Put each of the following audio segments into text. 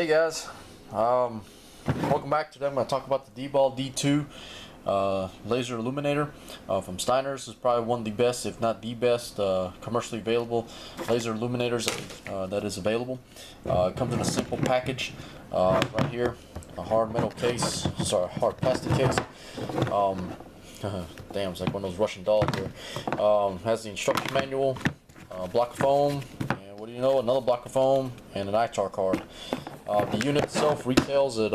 Hey guys, welcome back. Today I'm going to talk about the DBAL-D2 laser illuminator from Steiner's. Is probably one of the best, if not the best, commercially available laser illuminators that is available. It comes in a simple package right here, a hard metal case, sorry, hard plastic case. Damn, it's like one of those Russian dolls here. Has the instruction manual, block of foam, and what do you know, another block of foam, and an ITAR card. The unit itself retails at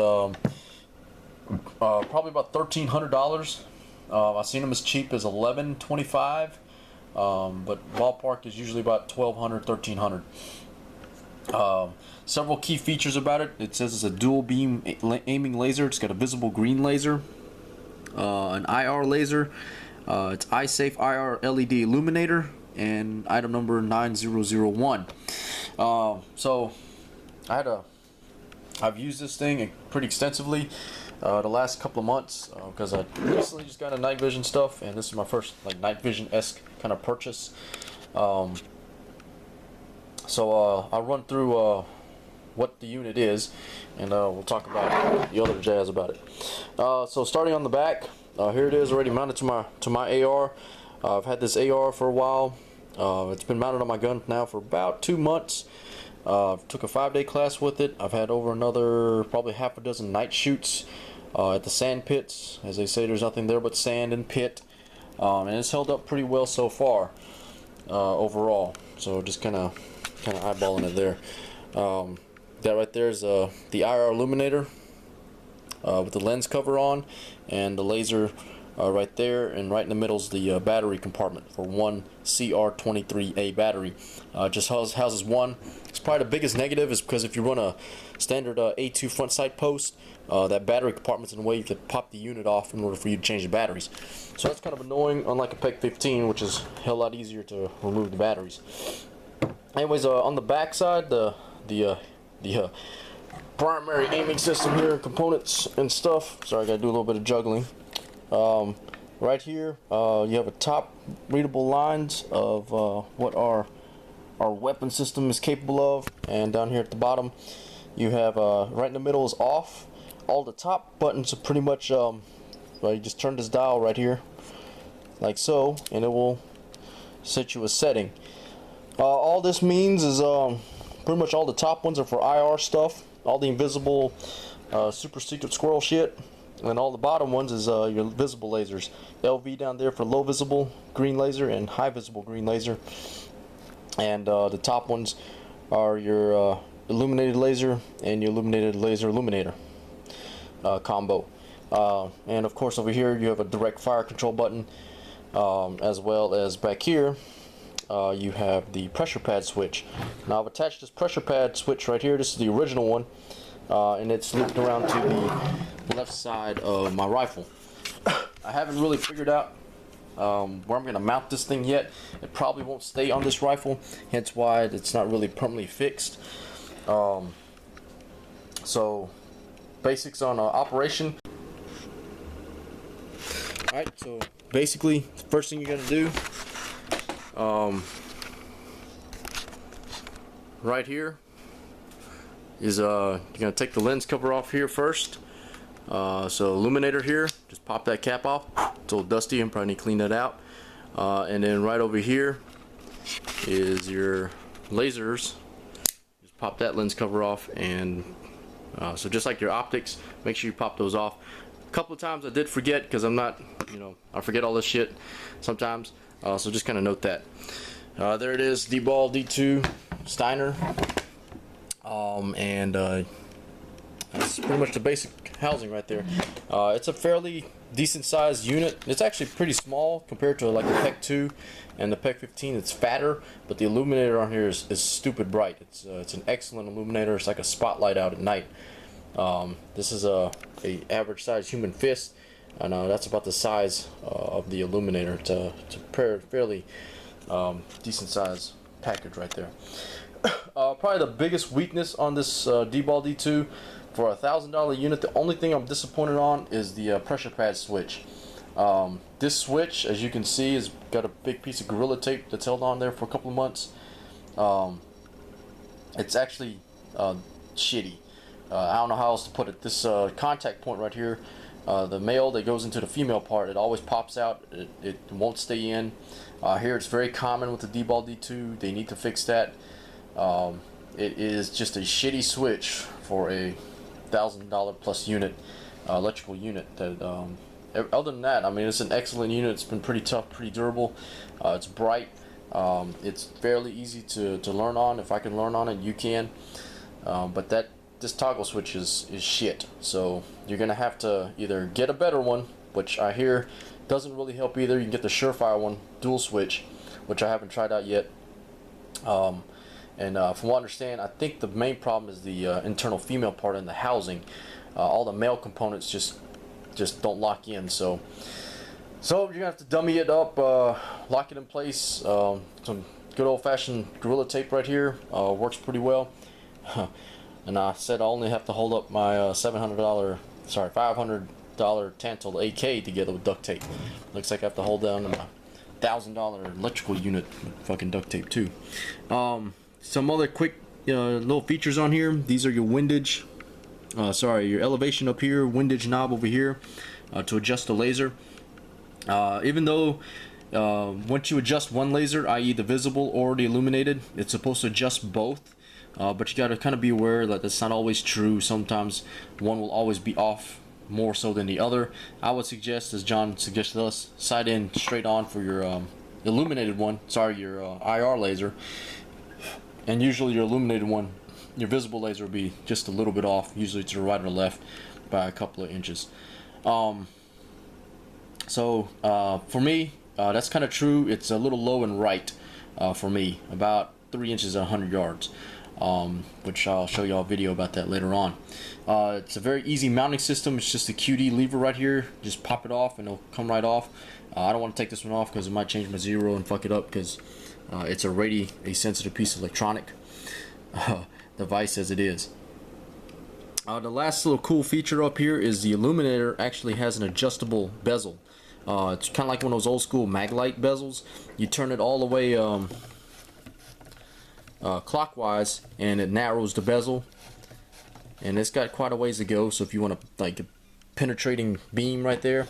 probably about $1,300. I've seen them as cheap as $1,125, but ballpark is usually about $1,200, $1,300. Several key features about it. It says it's a dual beam aiming laser. It's got a visible green laser, an IR laser. It's eye-safe IR LED illuminator, and item number 9001. So I've used this thing pretty extensively the last couple of months because I recently just got a night vision stuff, and this is my first like night vision-esque kind of purchase. So I'll run through what the unit is, and we'll talk about the other jazz about it. So starting on the back, here it is already mounted to my AR. I've had this AR for a while. It's been mounted on my gun now for about 2 months. Took a 5-day class with it. I've had over another probably half a dozen night shoots at the sand pits. As they say, there's nothing there but sand and pit, and it's held up pretty well so far overall. So just kind of eyeballing it there. That right there is the IR illuminator with the lens cover on, and the laser right there, and right in the middle is the battery compartment for one CR23A battery. Just houses one. It's probably the biggest negative is because if you run a standard A2 front sight post, that battery compartment's in the way. You have to pop the unit off in order for you to change the batteries. So that's kind of annoying, unlike a PEG 15, which is a hell lot easier to remove the batteries. Anyways, on the back side, the primary aiming system here, components and stuff. Sorry, I gotta do a little bit of juggling. Right here, you have a top readable lines of what our weapon system is capable of, and down here at the bottom, you have right in the middle is off. All the top buttons are pretty much well, you just turn this dial right here, like so, and it will set you a setting. All this means is pretty much all the top ones are for IR stuff, all the invisible super secret squirrel shit. And all the bottom ones is your visible lasers. LV down there for low visible green laser and high visible green laser. And the top ones are your illuminated laser and your illuminated laser illuminator combo. And of course over here you have a direct fire control button, as well as back here you have the pressure pad switch. Now I've attached this pressure pad switch right here. This is the original one. And it's looped around to the left side of my rifle. I haven't really figured out where I'm going to mount this thing yet. It probably won't stay on this rifle, hence why it's not really permanently fixed. So basics on operation. Alright, so basically the first thing you're going to do right here is you're gonna take the lens cover off here first. So illuminator here, just pop that cap off. It's a little dusty and probably need to clean that out. And then right over here is your lasers. Just pop that lens cover off, and so just like your optics, make sure you pop those off. A couple of times I did forget because I'm not, I forget all this shit sometimes. So just kind of note that. There it is, DBAL-D2 Steiner. And that's pretty much the basic housing right there. It's a fairly decent sized unit. It's actually pretty small compared to like the PEG 2 and the PEG 15. It's fatter, but the illuminator on here is stupid bright. It's an excellent illuminator. It's like a spotlight out at night. This is a average sized human fist, and that's about the size of the illuminator. It's a fairly decent sized package right there. Probably the biggest weakness on this DBAL-D2, for a $1,000 unit, the only thing I'm disappointed on is the pressure pad switch. This switch, as you can see, has got a big piece of Gorilla Tape that's held on there for a couple of months. It's actually shitty. I don't know how else to put it. This contact point right here, the male that goes into the female part, it always pops out. It won't stay in. Here it's very common with the DBAL-D2. They need to fix that. It is just a shitty switch for a $1,000 plus unit, electrical unit. That other than that, I mean, it's an excellent unit. It's been pretty tough, pretty durable. It's bright. It's fairly easy to learn on. If I can learn on it, you can. But this toggle switch is shit. So you're gonna have to either get a better one, which I hear doesn't really help either. You can get the Surefire one, dual switch, which I haven't tried out yet. From what I understand, I think the main problem is the internal female part in the housing. All the male components just don't lock in. So you're gonna have to dummy it up, lock it in place. Some good old-fashioned Gorilla Tape right here works pretty well. And I said I only have to hold up my $500 Tantal AK together with duct tape. Looks like I have to hold down my $1,000 electrical unit with fucking duct tape too. Some other quick little features on here. These are your windage. Your elevation up here, windage knob over here to adjust the laser. Even though once you adjust one laser, i.e. the visible or the illuminated, it's supposed to adjust both. But you got to kind of be aware that that's not always true. Sometimes one will always be off more so than the other. I would suggest, as John suggested us, side in straight on for your illuminated one. Your IR laser. And usually your illuminated one, your visible laser will be just a little bit off, usually to the right or the left by a couple of inches. For me, that's kind of true. It's a little low and right for me, about 3 inches at 100 yards. Which I'll show y'all a video about that later on. It's a very easy mounting system. It's just a QD lever right here. Just pop it off and it'll come right off. I don't want to take this one off because it might change my zero and fuck it up, because it's already a sensitive piece of electronic device as it is. The last little cool feature up here is the illuminator actually has an adjustable bezel. It's kind of like one of those old school Maglite bezels. You turn it all the way clockwise and it narrows the bezel, and it's got quite a ways to go. So if you want a penetrating beam right there,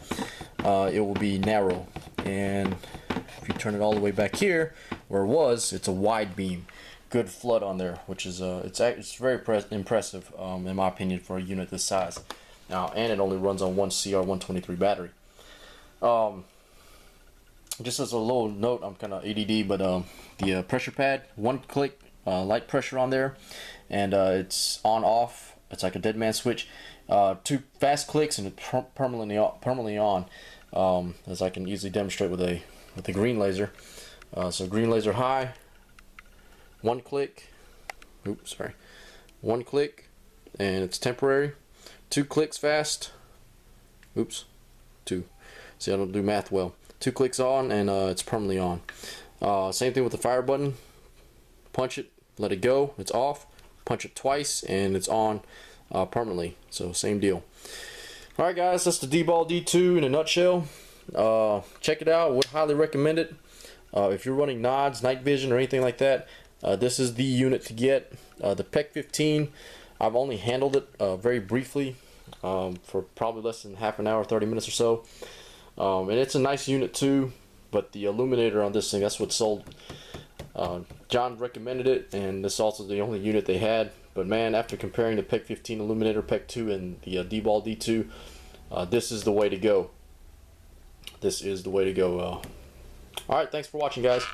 it will be narrow. And if you turn it all the way back here where it was, it's a wide beam. Good flood on there, which is it's very impressive in my opinion for a unit this size. Now, and it only runs on one CR123 battery. Just as a little note, I'm kind of ADD, but the pressure pad, one click, light pressure on there, and it's on off. It's like a dead man switch. 2 fast clicks and it's permanently on, as I can easily demonstrate with a green laser. So green laser high, 1 click. Oops, sorry. 1 click, and it's temporary. 2 clicks fast. Oops, 2. See, I don't do math well. 2 clicks on, and it's permanently on. Same thing with the fire button. Punch it, let it go, it's off. Punch it twice, and it's on permanently. So same deal. Alright guys, that's the DBAL-D2 in a nutshell. Check it out, would highly recommend it. If you're running nods, night vision, or anything like that, this is the unit to get. The PEC 15, I've only handled it very briefly for probably less than half an hour, 30 minutes or so. And it's a nice unit too, but the illuminator on this thing, that's what sold. John recommended it, and this is also the only unit they had. But man, after comparing the PEC 15 illuminator, PEC 2, and the DBAL-D2, this is the way to go. This is the way to go. Alright, thanks for watching guys.